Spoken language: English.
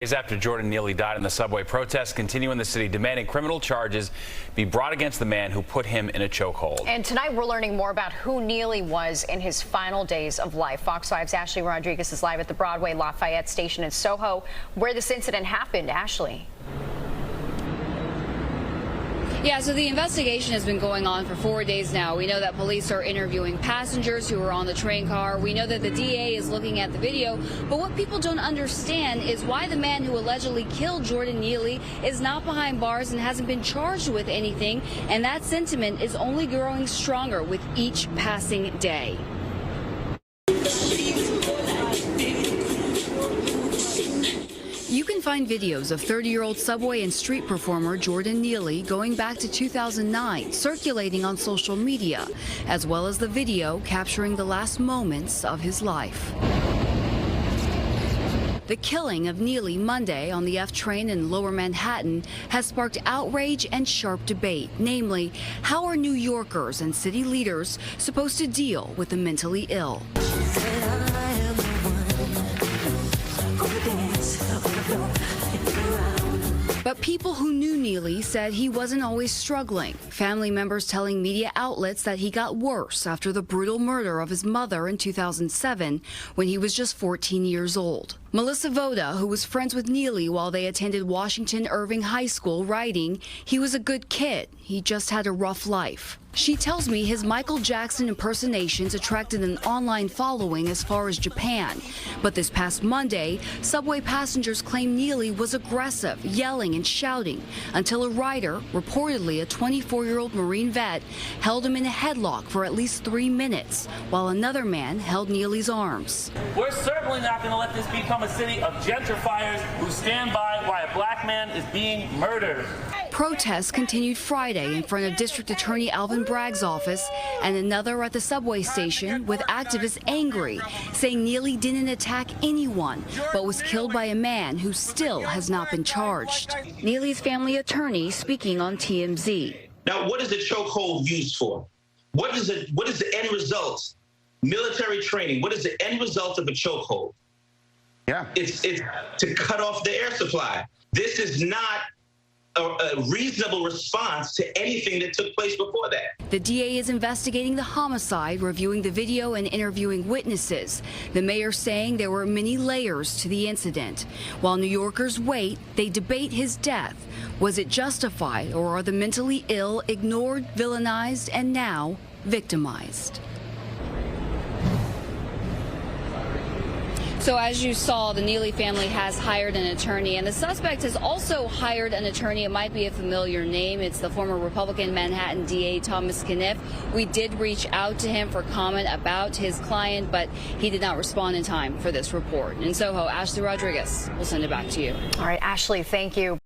Days after Jordan Neely died in the subway, protests continue in the city demanding criminal charges be brought against the man who put him in a chokehold. And tonight we're learning more about who Neely was in his final days of life. Fox 5's Ashley Rodriguez is live at the Broadway Lafayette station in Soho, where this incident happened. Ashley. Yeah, so the investigation has been going on for 4 days now. We know that police are interviewing passengers who were on the train car. We know that the DA is looking at the video. But what people don't understand is why the man who allegedly killed Jordan Neely is not behind bars and hasn't been charged with anything. And that sentiment is only growing stronger with each passing day. You can find videos of 30-year-old subway and street performer Jordan Neely going back to 2009 circulating on social media, as well as the video capturing the last moments of his life. The killing of Neely Monday on the F train in Lower Manhattan has sparked outrage and sharp debate. Namely, how are New Yorkers and city leaders supposed to deal with the mentally ill? But people who knew Neely said he wasn't always struggling. Family members telling media outlets that he got worse after the brutal murder of his mother in 2007 when he was just 14 years old. Melissa Voda, who was friends with Neely while they attended Washington Irving High School, writing, "He was a good kid. He just had a rough life." She tells me his Michael Jackson impersonations attracted an online following as far as Japan. But this past Monday, subway passengers claim Neely was aggressive, yelling and shouting, until a rider, reportedly a 24-year-old Marine vet, held him in a headlock for at least 3 minutes, while another man held Neely's arms. We're certainly not going to let this become a city of gentrifiers who stand by while a black man is being murdered. Protests continued Friday in front of District Attorney Alvin Bragg's office and another at the subway station, with activists angry, saying Neely didn't attack anyone but was killed by a man who still has not been charged. Neely's family attorney speaking on TMZ. Now, what is the chokehold used for? What is the end result? Military training. What is the end result of a chokehold? Yeah. It's to cut off the air supply. This is not a reasonable response to anything that took place before that. The DA is investigating the homicide, reviewing the video and interviewing witnesses. The mayor saying there were many layers to the incident. While New Yorkers wait, they debate his death. Was it justified, or are the mentally ill ignored, villainized, and now victimized? So as you saw, the Neely family has hired an attorney, and the suspect has also hired an attorney. It might be a familiar name. It's the former Republican Manhattan DA Thomas Kniff. We did reach out to him for comment about his client, but he did not respond in time for this report. In Soho, Ashley Rodriguez, we'll send it back to you. All right, Ashley, thank you.